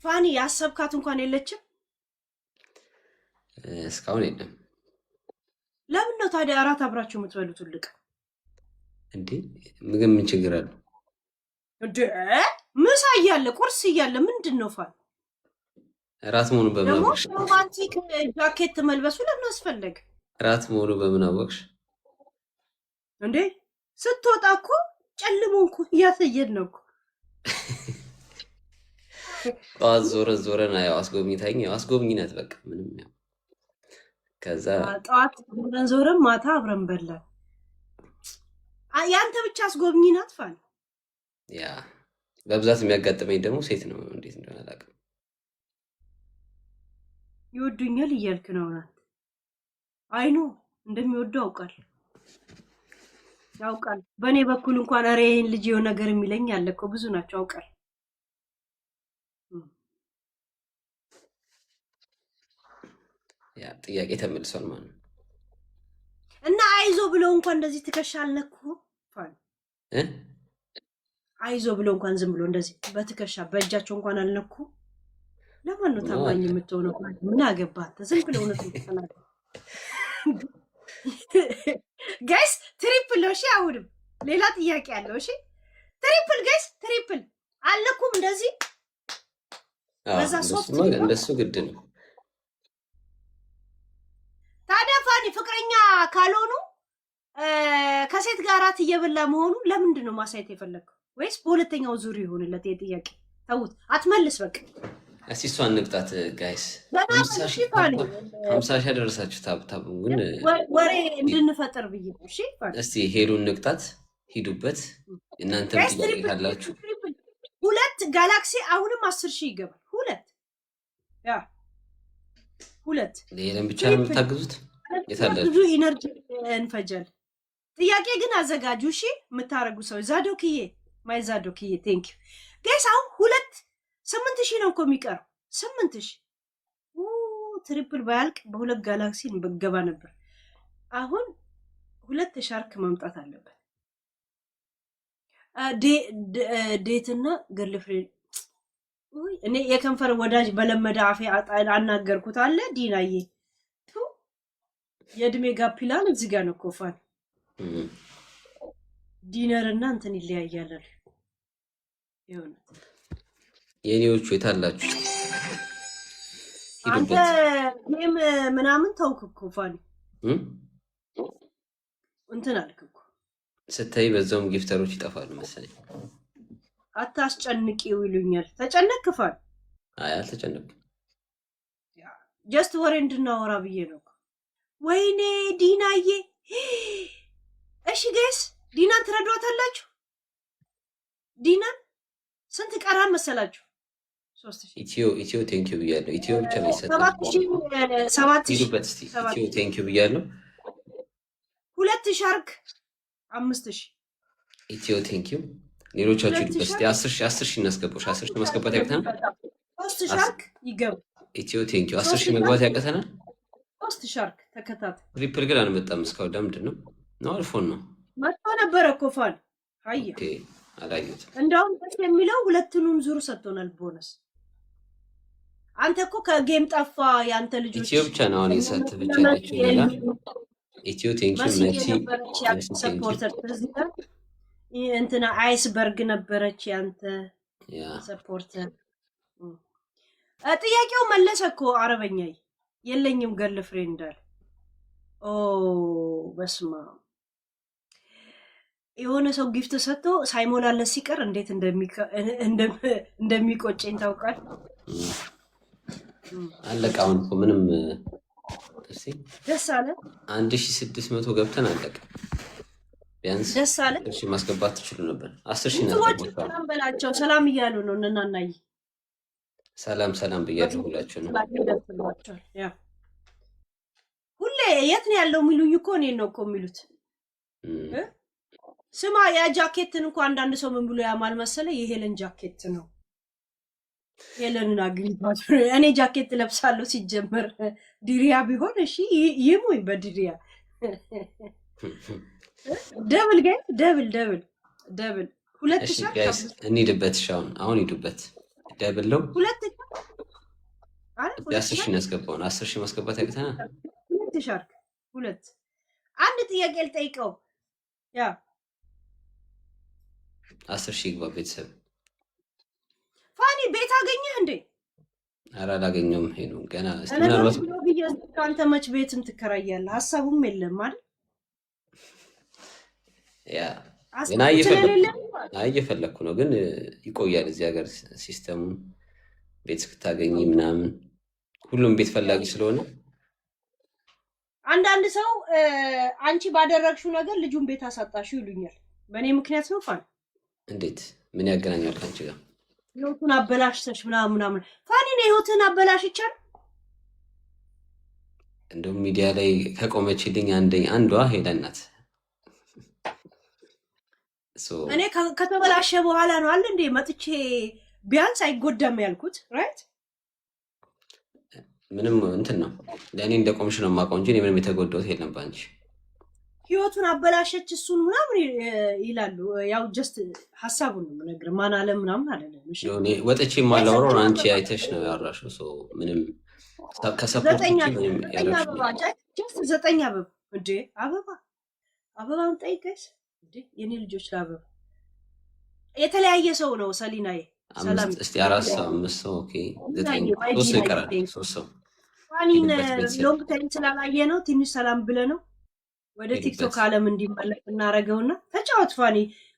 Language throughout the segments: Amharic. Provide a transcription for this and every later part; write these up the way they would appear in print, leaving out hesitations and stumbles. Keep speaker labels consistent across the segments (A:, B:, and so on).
A: ፋኒ ያሰብካት እንኳን የለችም
B: እስካሁን የለም።
A: ለምን ነው ታዲያ አራት አብራችሁ የምትበሉት? ልቅ
B: እንዴ ምግብ ምን ችግር አለው
A: እንዴ? ምሳ እያለ ቁርስ እያለ ምንድን ነው ፋኒ?
B: እራት መሆኑ በምን አወቅሽ?
A: ሮማንቲክ ጃኬት መልበሱ ለምን አስፈለገ?
B: እራት መሆኑ በምን አወቅሽ?
A: እንዴ ስትወጣ እኮ ጨልሞ እኮ እያሳየን ነው እኮ።
B: ጠዋት ዞረን ያው አስጎብኝታኝ ያው አስጎብኝነት በቃ ምንም ያው ከዛ
A: ጠዋት ዞረን ማታ አብረን በላን። ያንተ ብቻ አስጎብኝናት ፋኒ።
B: ያ በብዛት የሚያጋጥመኝ ደግሞ ሴት ነው። እንዴት እንደሆነ አላውቅም።
A: ይወዱኛል እያልክ ነው ናት። አይኖ እንደሚወደው ያውቃል። በእኔ በኩል እንኳን ኧረ ይሄን ልጅ የሆነ ነገር የሚለኝ አለ እኮ ብዙ ናቸው ያውቃል።
B: ያ ጥያቄ ተመልሷል ማለት ነው።
A: እና አይዞ ብለው እንኳን እንደዚህ ትከሻ አልነኩ ፋኒ አይዞ ብለው እንኳን ዝም ብሎ እንደዚህ በትከሻ በእጃቸው እንኳን አልነኩ። ለማን ነው ታማኝ የምትሆነው? ምን አገባት? ዝም ብለው ነው ተናገሩ። ጋይስ ትሪፕል ነው። እሺ አሁንም ሌላ ጥያቄ አለው። እሺ ትሪፕል ጋይስ፣ ትሪፕል አለኩም እንደዚህ በዛ ሶፍት
B: እንደሱ ግድ ነው።
A: ታዲያ ፋኒ ፍቅረኛ ካልሆኑ ከሴት ጋር እየበላ መሆኑ ለምንድን ነው ማሳየት የፈለገው? ወይስ በሁለተኛው ዙር ይሆንለት? የጥያቄ ተውት፣ አትመልስ በቃ።
B: እስቲ እሷን ንቅጣት ጋይስ። 50 ሺህ ያደረሳችሁ ታብታቡ ግን
A: ወሬ እንድንፈጥር ብዬ ነው። እሺ
B: እስቲ ሄሉን ንቅጣት፣ ሂዱበት እናንተም ጥያቄ ካላችሁ።
A: 2 ጋላክሲ አሁንም 10 ሺህ ይገባል። 2
B: ሌላም ብቻ ነው የምታግዙት። የታላችሁ
A: ብዙ ኢነርጂ እንፈጃል። ጥያቄ ግን አዘጋጁ። እሺ የምታረጉ ሰው ዛዶክዬ ማይዛዶክዬ ቴንክ ዩ ጋይስ። አሁን 8,000 ነው እኮ የሚቀረው 8,000። ትሪፕል ባያልቅ በ2 ጋላክሲ በገባ ነበር። አሁን 2 ሻርክ መምጣት አለበት። ዴትና ገርልፍሬንድ እኔ የከንፈር ወዳጅ በለመደ አፌ አናገርኩት አለ ዲናዬ። የእድሜ ጋፒላን እዚህ ጋር ነው ኮፋን ዲነር እና እንትን ይለያያል። ይሁን
B: የኔዎቹ የታላችሁ
A: አንተ ጌም ምናምን ተውክ እኮ ፋኒ እንትን አልክ እኮ
B: ስታይ። በዛውም ጊፍተሮች ይጠፋሉ መሰለኝ።
A: አታስጨንቂው ይሉኛል። ተጨነቅክ ፋኒ?
B: አይ አልተጨነቅኩም።
A: ጀስት ወሬ እንድናወራ ብዬ ነው። ወይኔ ዲናዬ። እሺ ጋይስ ዲናን ትረዷታላችሁ? ዲናን ስንት ቀራን መሰላችሁ?
B: 3,000 ኢትዮ ቴንኪው ብያለሁ። ኢትዮ ብቻ ነው ይሰጣል።
A: 7,000
B: ኢትዮ ቴንኪው ብያለሁ።
A: 2 ሻርክ 5,000
B: ኢትዮ ቴንኪው። ሌሎቻችሁ ሂዱበት እስቲ። 10 ሺህ እናስገባሽ። 10 ሺህ ማስገባት ያቅተናል።
A: 3 ሻርክ ይገባ።
B: ኢትዮ ቴንኪው። 10 ሺህ መግባት ያቅተናል።
A: 3 ሻርክ ተከታታይ።
B: ትሪፕል ግን አልመጣም እስካሁን። ለምንድን ነው? አልፎን ነው
A: መጥቶ ነበረ እኮ ፋን። አይ
B: ኦኬ አላየሁትም።
A: እንደውም ደስ የሚለው ሁለቱንም ዙር ሰጥቶናል ቦነስ። አንተ እኮ ከጌም ጠፋ ያንተ ልጆች።
B: ኢትዮ ብቻ ነው አሁን የሰጥ ብቻ ያለችው ሌላ። ኢትዮ ቴንኪው መሲ
A: ሰፖርተር ፕሬዚዳንት እንትና አይስበርግ ነበረች ያንተ ሰፖርተር። ጥያቄው መለሰ እኮ አረበኛይ የለኝም ገርል ፍሬንድ አለ። ኦ በስማ የሆነ ሰው ጊፍት ሰጥቶ ሳይሞላለት ሲቀር እንዴት እንደሚቆጨኝ ታውቃል።
B: አለቀ። አሁን እኮ ምንም
A: ደስ አለ።
B: 1600 ገብተን አለቀ። ቢያንስ
A: ደስ አለ።
B: እሺ ማስገባት ትችሉ ነበር። 10 ሺህ
A: ሰላም በላቸው። ሰላም እያሉ ነው እናናይ።
B: ሰላም ብያለሁ ሁላችሁ ነው።
A: ያ ሁሌ የት ነው ያለው የሚሉኝ እኮ እኔን ነው እኮ የሚሉት። ስማ ያ ጃኬትን እንኳን አንዳንድ ሰው ምን ብሎ ያማል መሰለ? የሄለን ጃኬት ነው። ሄለንን አግኝቷት እኔ ጃኬት ለብሳለሁ። ሲጀመር ዲሪያ ቢሆን እሺ ይሙይ በዲሪያ ደብል ጋይስ ደብል 2 ሻርክ
B: ጋይስ እንሂድበት። አሁን ሂዱበት። ደብል ነው
A: 2
B: 10 ሺህ ያስገባው 10 ሺህ ማስገባት ያቅተናል።
A: ሁለት ሻርክ ሁለት አንድ ጥያቄ ልጠይቀው። ያ
B: 10 ሺህ ይግባ ቤተሰብ።
A: ፋኒ ቤት አገኘህ እንዴ?
B: ኧረ አላገኘሁም። ሄዱ ገና
A: ምናልባት አንተ መች ቤትም ትከራያለህ? ሀሳቡም የለም አይደል?
B: ያ እየፈለግኩ ነው፣ ግን ይቆያል እዚህ ሀገር ሲስተሙ ቤት እስክታገኝ ምናምን። ሁሉም ቤት ፈላጊ ስለሆነ
A: አንዳንድ ሰው አንቺ ባደረግሽው ነገር ልጁን ቤት አሳጣሽው ይሉኛል። በእኔ ምክንያት ነው ፋኒ።
B: እንዴት? ምን ያገናኛል ከአንቺ ጋር?
A: ህይወቱን አበላሽተሽ ምናምን። ፋኒ ነው ህይወትን አበላሽቻል።
B: እንደውም ሚዲያ ላይ ከቆመችልኝ አንዷ ሄለን ናት።
A: እኔ ከተበላሸ በኋላ ነው አለ እንዴ መጥቼ ቢያንስ አይጎዳም ያልኩት። ራይት
B: ምንም እንትን ነው ለእኔ እንደ ቆምሽ ነው የማውቀው እንጂ ምንም የተጎዳሁት የለም በአንቺ።
A: ህይወቱን አበላሸች እሱን ምናምን ይላሉ። ያው ጀስት ሀሳቡን ነው የምነግርህ። ማን አለ ምናምን አይደለም። እሺ
B: ወጥቼ የማላወራው አንቺ አይተሽ ነው ያወራሽው። ምንም ከሰፖርት ምንም ያለሽ
A: ጀስት 9 አበባ እንዴ አበባውን ጠይቀሽ እንዴ የኔ ልጆች ለአበባ የተለያየ ሰው ነው ሰሊናዬ። ሰላም
B: እስቲ 4 ሰው 5 ሰው ኦኬ 9 3 ይቀራል 3 ሰው
A: ፋኒን ሎንግ ታይም ስላላየ ነው ትንሽ ሰላም ብለህ ነው ወደ ቲክቶክ ዓለም እንዲመለስ እናረገውና ተጫወት ፋኒ።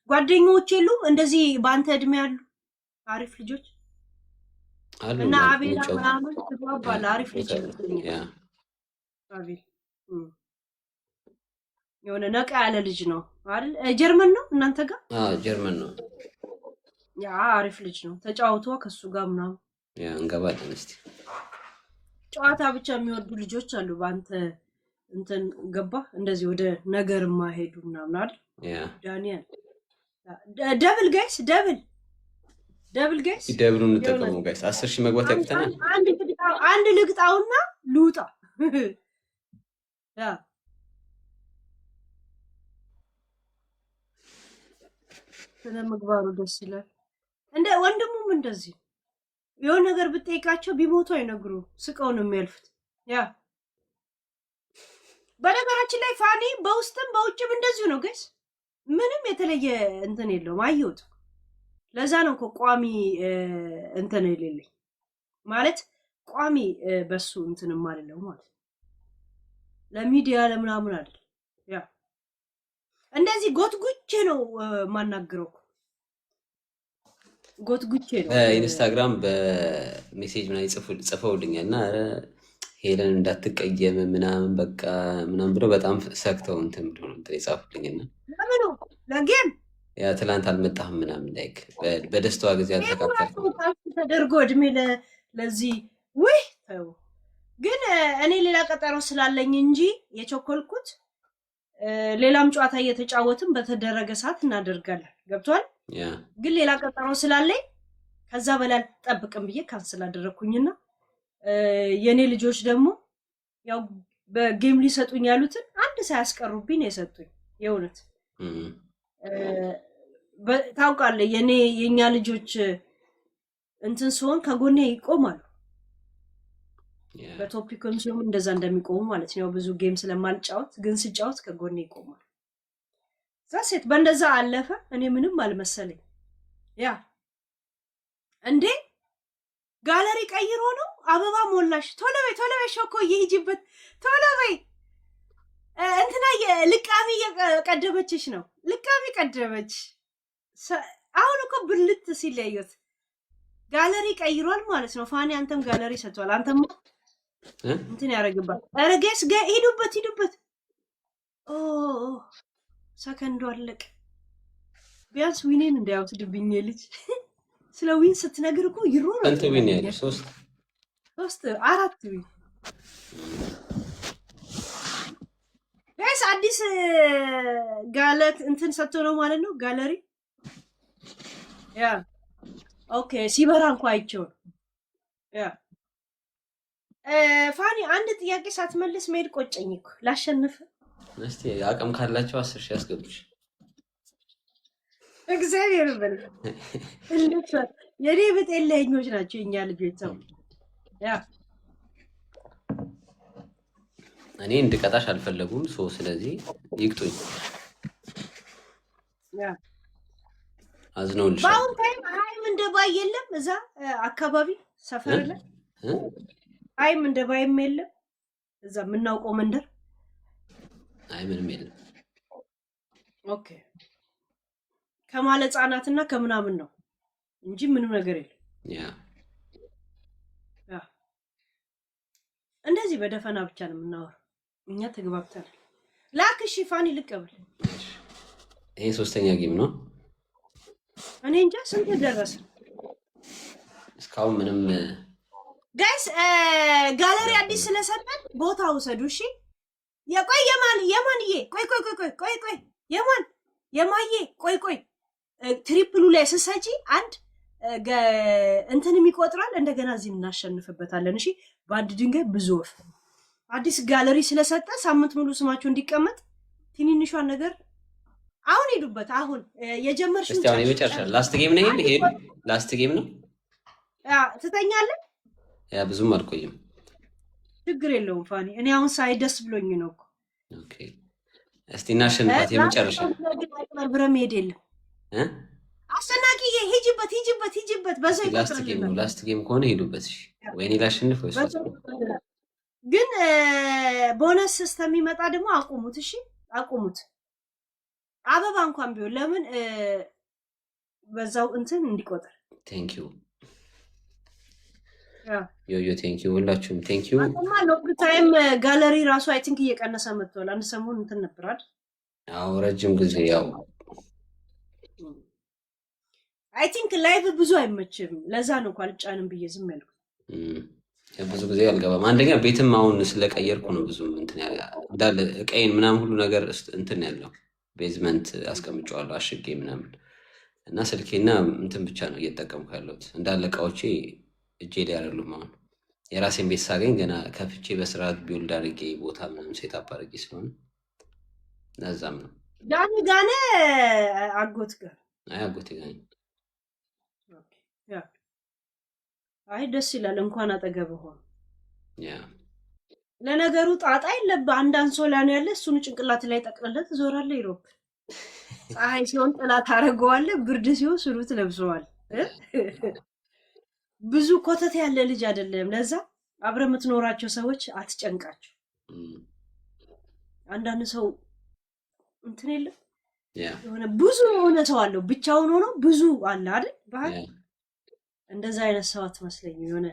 A: ጓደኞች የሉም እንደዚህ በአንተ እድሜ ያሉ አሪፍ ልጆች
B: አሉ
A: እና አቤላ ምናምን ትባባል አሪፍ ልጅ
B: ያ
A: አቤል የሆነ ነቃ ያለ ልጅ ነው አይደል? ጀርመን ነው እናንተ ጋር?
B: ጀርመን ነው።
A: ያ አሪፍ ልጅ ነው። ተጫውቷ ከሱ ጋር ምናምን
B: ያ እንገባለን። እስቲ
A: ጨዋታ ብቻ የሚወዱ ልጆች አሉ በአንተ እንትን ገባ እንደዚህ ወደ ነገር ማሄዱ ምናምን አይደል?
B: ያ
A: ዳንኤል ደብል ጋይስ
B: ደብሉን እንጠቀሙ ጋይስ። 10 ሺህ መግባት ያቅተናል።
A: አንድ ልግጣውና ልውጣ። ያ ስለ ምግባሩ ደስ ይላል። እንደ ወንድሙም እንደዚህ የሆነ ነገር ብትጠይቃቸው ቢሞቱ አይነግሩ ስቀው ነው የሚያልፉት። ያ በነገራችን ላይ ፋኒ በውስጥም በውጭም እንደዚሁ ነው ጋይስ። ምንም የተለየ እንትን የለውም። አየሁት። ለዛ ነው እኮ ቋሚ እንትን የሌለኝ ማለት ቋሚ በሱ እንትን ማለለው ማለት ለሚዲያ ለምናምን አይደል። ያ እንደዚህ ጎትጉቼ ነው ማናገረው። ጎትጉቼ ነው
B: በኢንስታግራም በሜሴጅ ምናምን ጽፈውልኛል እና ሄለን እንዳትቀየም ምናምን በቃ ምናምን ብለው በጣም ሰክተው እንትን ብሎ ነው የጻፉልኝና
A: ለምን ለጌም
B: ያ ትላንት አልመጣህም ምናምን ላይክ በደስታዋ ጊዜ አልተካፈልኩም
A: ተደርጎ እድሜ ለዚህ ውይ ተው። ግን እኔ ሌላ ቀጠሮ ስላለኝ እንጂ የቸኮልኩት ሌላም ጨዋታ እየተጫወትን በተደረገ ሰዓት እናደርጋለን። ገብቷል? ግን ሌላ ቀጠሮ ስላለኝ ከዛ በላይ አልጠብቅም ብዬ ካንስል አደረኩኝና የኔ ልጆች ደግሞ ያው በጌም ሊሰጡኝ ያሉትን አንድ ሳያስቀሩብኝ ነው የሰጡኝ። የእውነት ታውቃለህ፣ የኛ ልጆች እንትን ሲሆን ከጎኔ ይቆማሉ። በቶፒክም ሲሆን እንደዛ እንደሚቆሙ ማለት ነው። ብዙ ጌም ስለማልጫወት ግን ስጫወት ከጎኔ ይቆማሉ። ዛሴት በእንደዛ አለፈ። እኔ ምንም አልመሰለኝ። ያ እንዴ ጋለሪ ቀይሮ ነው አበባ ሞላሽ። ቶሎ በይ ሾኮ ይሂጂበት ቶሎ በይ። እንትና ልቃሚ ቀደበችሽ ነው። ልቃሚ ቀደበች። አሁን እኮ ብልት ሲለዩት ጋለሪ ቀይሯል ማለት ነው። ፋኒ አንተም ጋለሪ ሰጥቷል። አንተም እንትን ያደርግባት። ኧረ ጌስ ሂዱበት። ኦ ሰከንዱ አለቀ። ቢያንስ ዊኔን እንዳያወስድብኝ ልጅ ስለ ዊን ስትነግር እኮ ይሮራል።
B: አንተ ዊን ያለ
A: 3 4 ዊን ጋይስ አዲስ ጋለት እንትን ሰጥቶ ነው ማለት ነው ጋለሪ። ያ ኦኬ ሲበራ እንኳን አይቼው ያ ፋኒ አንድ ጥያቄ ሳትመልስ መሄድ ቆጨኝ እኮ ላሸንፍ።
B: እስቲ አቅም ካላቸው 10 ሺህ ያስገቡሽ።
A: እግዚአብሔር ይበል። እንዴት የኔ ብጤለኞች ናቸው እኛ ልጆች። ያ
B: እኔ እንድቀጣሽ አልፈለጉም። ስለዚህ ይቅጡኝ። አዝነውልሻል።
A: በአሁን ታይም ሀይም እንደ ባይ የለም እዛ አካባቢ ሰፈር ላይ ሀይም እንደ ባይም የለም እዛ የምናውቀው መንደር።
B: አይ ምንም የለም።
A: ኦኬ ከማለ ህጻናትና ከምናምን ነው እንጂ ምንም ነገር የለም። እንደዚህ በደፈና ብቻ ነው የምናወራው። እኛ ተግባብተናል። ላክሽ ፋኒ ልቀበል።
B: ይሄ 3ኛ ጌም ነው።
A: እኔ እንጃ ስንት ደረሰ
B: እስካሁን ምንም።
A: ጋይስ ጋለሪ አዲስ ስለሰጠን ቦታ ውሰዱ እሺ። የቆይ የማንዬ ቆይ የማዬ ቆይ ትሪፕሉ ላይ ስሰጪ አንድ እንትንም ይቆጥራል። እንደገና እዚህ እናሸንፍበታለን። እሺ በአንድ ድንጋይ ብዙ ወፍ። አዲስ ጋለሪ ስለሰጠ ሳምንት ሙሉ ስማቸው እንዲቀመጥ ትንንሿን ነገር አሁን ሄዱበት። አሁን የጀመርሽው
B: እስቲ አሁን የመጨረሻ ላስት ጌም ነው። ይሄ ላስት ጌም ነው።
A: ትተኛለህ?
B: ያ ብዙም አልቆይም።
A: ችግር የለውም ፋኒ። እኔ አሁን ሳይ ደስ ብሎኝ ነው እኮ።
B: ኦኬ እስቲ እናሸንፋት። የመጨረሻ
A: ብረ መሄድ የለም አስጨናቂ። ሂጂበት በዛው ይቆጥራል።
B: ላስት ጌም ከሆነ ሄዱበት። እሺ ወይኔ ላሸንፍ ወይስ
A: ግን ቦነስ እስከሚመጣ ደግሞ አቁሙት። እሺ አቁሙት። አበባ እንኳን ቢሆን ለምን በዛው እንትን እንዲቆጥር።
B: ቴንክ ዩ ዮዮ ቴንክ ዩ ሁላችሁም ቴንክ ዩ።
A: ታይም ጋለሪ ራሱ አይ ቲንክ እየቀነሰ መጥቷል። አንድ ሰሞን እንትን ነበር አይደል?
B: አዎ ረጅም ጊዜ ያው
A: አይ ቲንክ ላይቭ ብዙ አይመችም። ለዛ ነው እንኳን አልጫንም ብዬ ዝም ያልኩት።
B: ብዙ ጊዜ አልገባም። አንደኛ ቤትም አሁን ስለቀየርኩ ነው ብዙ እንትን እንዳለ እቃዬን ምናምን ሁሉ ነገር እንትን ያለው ቤዝመንት አስቀምጨዋለሁ አሽጌ ምናምን እና ስልኬና እንትን ብቻ ነው እየተጠቀምኩ ያለሁት። እንዳለ እቃዎቼ እጄ ላይ አይደሉም። አሁን የራሴን ቤት ሳገኝ ገና ከፍቼ በስርዓት ቢውልድ አድርጌ ቦታ ምናምን ሴታፕ አድርጌ ስለሆነ ለዛም ነው።
A: ጋነ አጎት ጋር
B: አጎቴ ጋር
A: አይ ደስ ይላል። እንኳን አጠገብ ሆኖ ለነገሩ ጣጣ የለብህ። አንድ አንሶላ ነው ያለ። እሱን ጭንቅላት ላይ ጠቅልለህ ትዞራለህ። ይሮብ ፀሐይ ሲሆን ጥላ ታደርገዋለህ፣ ብርድ ሲሆን ስሩ ትለብሰዋል። ብዙ ኮተት ያለ ልጅ አይደለም። ለዛ አብረህ የምትኖራቸው ሰዎች አትጨንቃቸው። አንዳንድ ሰው እንትን የለም የሆነ ብዙ የሆነ ሰው አለው፣ ብቻውን ሆኖ ብዙ አለ አይደል? ባህል እንደዛ አይነት ሰው አትመስለኝም። የሆነ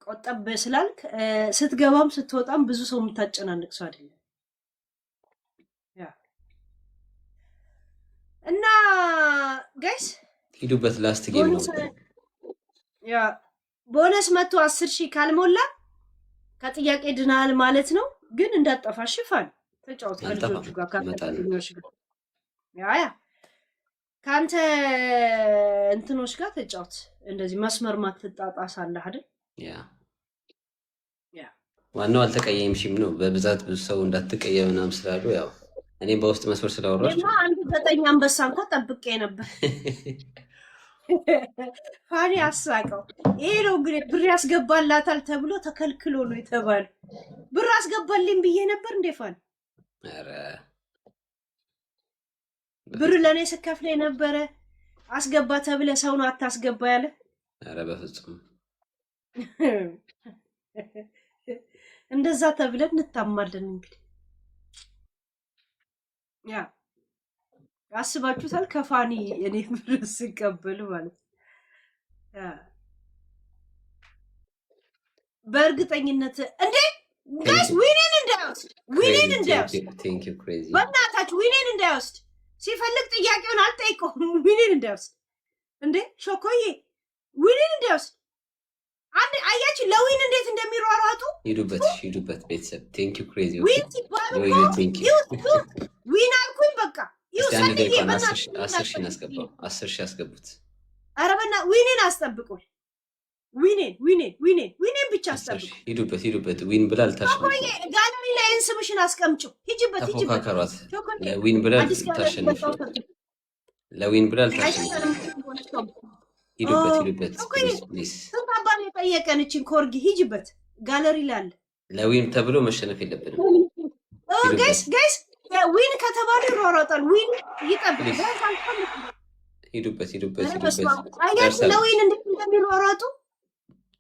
A: ቆጠብ ስላልክ ስትገባም ስትወጣም ብዙ ሰው የምታጨናንቅ ሰው አይደለም። እና ጋይስ
B: ሂዱበት። ላስት ጌም ነው።
A: ቦነስ መቶ 10,000 ካልሞላ ከጥያቄ ድናል ማለት ነው። ግን እንዳጠፋ ሽፋን ተጫወት ከልጆቹ ጋር ከአንተኞች ጋር ከአንተ እንትኖች ጋር ተጫወት። እንደዚህ መስመር ማትጣጣሳለህ አይደል?
B: ዋናው አልተቀየምሽም ነው። በብዛት ብዙ ሰው እንዳትቀየም ምናምን ስላሉ ያው እኔም በውስጥ መስመር ስላወራሽ
A: አንድ 9 አንበሳ እንኳን ጠብቄ ነበር። ፋኒ አሳቀው። ይሄ ነው እንግዲህ ብር ያስገባላታል ተብሎ ተከልክሎ ነው የተባለው። ብር አስገባልኝ ብዬ ነበር እንዴ ፋኒ?
B: ኧረ
A: ብር ለኔ ስከፍል የነበረ አስገባ ተብለ ሰው ነው አታስገባ ያለ?
B: ኧረ በፍጹም
A: እንደዛ ተብለን እንታማለን። እንግዲህ ያ አስባችሁታል? ከፋኒ እኔ ብር ስቀበል ማለት በእርግጠኝነት እንዴ ጋይስ ዊኔን እንዳይወስድ በእናታችሁ ዊኔን እንዳይወስድ ሲፈልግ ጥያቄውን አልጠይቀውም። ዊኔን እንዳይወስድ እንዴ ሾኮዬ ዊኔን እንዳይወስድ አንድ አያችሁ ለዊን እንዴት እንደሚሯሯጡ።
B: ሂዱበት ቤተሰብ ቴንክ ዩ ክሬዚ
A: ዊን ሲባል ዊን አልኩኝ በቃ
B: አንድ 10,000 አስገባው 10,000 አስገቡት።
A: ኧረ በእናትህ ዊኔን አስጠብቁኝ። ዊኔን ብቻ አስጠብቁ።
B: ሂዱበት ዊን ብላ አልታሸንፍ።
A: ጋለሪ ላይ ስምሽን አስቀምጪው። ሂጂበት
B: ተፎካከሯት። ለዊን ብላ አልታሸንፍ። ለዊን ብላ አልታሸንፍ። ሂዱበት
A: ስንት አባል የጠየቀን እችን ኮርጊ ሂጂበት። ጋለሪ ላይ አለ
B: ለዊን ተብሎ መሸነፍ የለብንም።
A: ጋይስ ዊን ከተባለ ይሯሯጣል። ዊን ይጠብቅ።
B: ሂዱበት
A: አያችሁ ለዊን እንዴት እንደሚሯሯጡ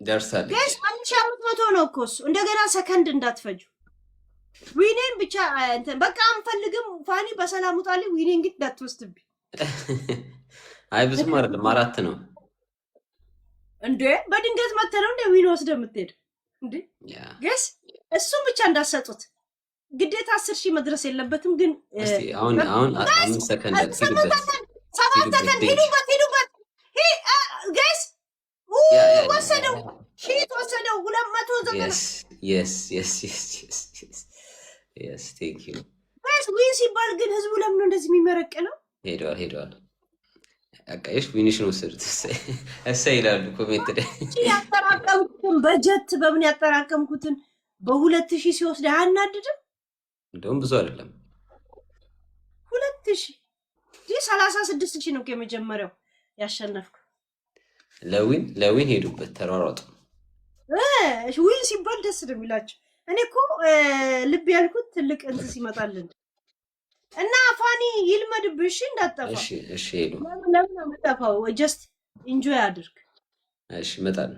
B: ደርሳለች።
A: ጋይስ 1500 ነው እኮ እሱ። እንደገና ሰከንድ እንዳትፈጁ። ዊኔን ብቻ እንትን በቃ አንፈልግም። ፋኒ በሰላም ውጣልኝ። ዊኔን ግን እንዳትወስድብኝ።
B: አይ ብዙም አይደለም 4 ነው
A: እንዴ። በድንገት መተህ ነው እንደ ዊን ወስደህ የምትሄድ እንዴ? ጋይስ እሱም ብቻ እንዳሰጡት ግዴታ 10,000 መድረስ የለበትም። ግን
B: እስቲ አሁን 5 ሰከንድ ሂዱበት።
A: 7 ሰከንድ ሂዱበት ጋይስ ወሰደው። ሺት ወሰደው 290
B: yes thank you
A: ጋይስ። ዊን ሲባል ግን ህዝቡ ለምን እንደዚህ የሚመረቅለው?
B: ሄደዋል አቃይሽ ዊንሽን ወሰዱት እሰይ ይላሉ ኮሜንት ላይ።
A: ያጠራቀምኩትን በጀት በምን ያጠራቀምኩትን በ2000 ሲወስድ አያናድድም?
B: እንደውም ብዙ አይደለም
A: 2000 36,000 ነው የመጀመሪያው ያሸነፍኩ።
B: ለዊን ሄዱበት ተሯሯጡ።
A: ዊን ሲባል ደስ ነው የሚላቸው። እኔ እኮ ልብ ያልኩት ትልቅ እንትን ሲመጣልን እና ፋኒ ይልመድብሽ እንዳጠፋ።
B: እሺ ሄዱ።
A: ለምን አመጣፋው? ጀስት ኢንጆይ አድርግ።
B: እሺ መጣን።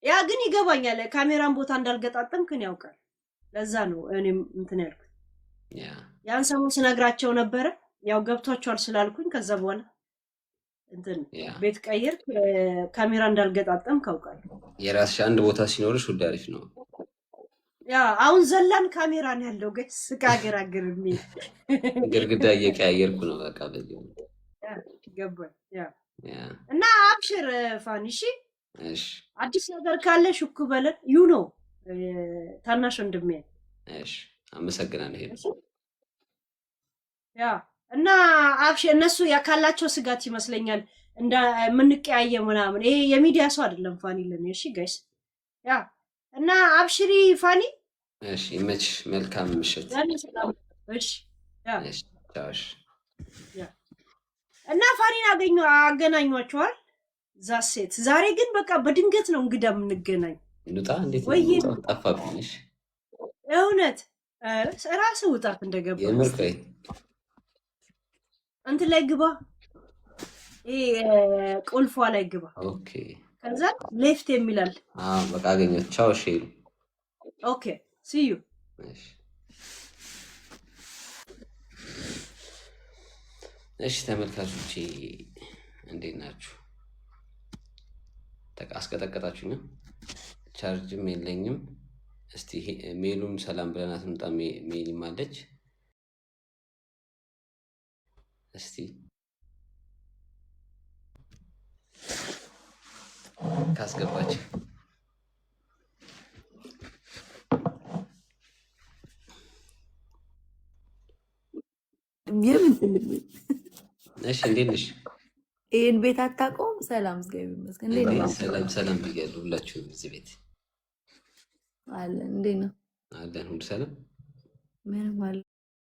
A: ያ ግን ይገባኛል ካሜራን ቦታ እንዳልገጣጠምክን ያውቃል። ለዛ ነው እኔም እንትን ያልኩት። ያን ሰሞን ስነግራቸው ነበረ። ያው ገብቷቸዋል ስላልኩኝ ከዛ በኋላ እንትን ቤት ቀይር ካሜራ እንዳልገጣጠም ካውቃል።
B: የራስሽ አንድ ቦታ ሲኖርሽ ሁሉ አሪፍ ነው።
A: ያ አሁን ዘላን ካሜራ ነው ያለው ጋይስ። ስቃገራግር የሚል
B: ግርግዳ እየቀያየርኩ ነው። በቃ በዚህ
A: ገባኝ። እና አብሽር ፋኒ። እሺ አዲስ ነገር ካለ ሹክ በለን። ዩ ኖ ታናሽ ወንድሜ።
B: እሺ አመሰግናለሁ።
A: ያ እና አብሽር እነሱ ያካላቸው ስጋት ይመስለኛል እንደ ምንቀያየ ምናምን። ይሄ የሚዲያ ሰው አይደለም ፋኒ ለኔ። እሺ ጋይስ ያ እና አብሽሪ ፋኒ።
B: እሺ ይመችሽ። መልካም ምሽት።
A: እሺ ያ
B: ቻውሽ።
A: እና ፋኒን አገናኟቸዋል። ዛሴት ዛሬ ግን በቃ በድንገት ነው እንግዳ የምንገናኝ።
B: እንውጣ። እንዴት ነው ጠፋብኝሽ?
A: እውነት ራስ ውጣት እንደገባ
B: የምርቀይ
A: እንትን ላይ ግባ። ይሄ ቁልፏ ላይ ግባ።
B: ኦኬ
A: ከዛ ሌፍት የሚላል
B: በቃ አገኘሁት። ቻው። እሺ
A: ኦኬ ሲ ዩ።
B: እሺ ተመልካቾቼ እንዴት ናችሁ? አስቀጠቀጣችሁኝ። ቻርጅም የለኝም። እስቲ ሜሉም ሰላም ብለናት እንምጣ። ሜሊም አለች። እስቲ ካስገባች
C: የምን ትልቅ ቤት?
B: እሺ እንዴት ነሽ?
C: ይሄን ቤት አታውቀውም? ሰላም እግዚአብሔር ይመስገን። እንዴት ነው?
B: ሰላም ብያለሁ ሁላችሁም እዚህ ቤት
C: አለን። እንዴት ነው?
B: አለን ሁሉ ሰላም።
C: ምንም አለ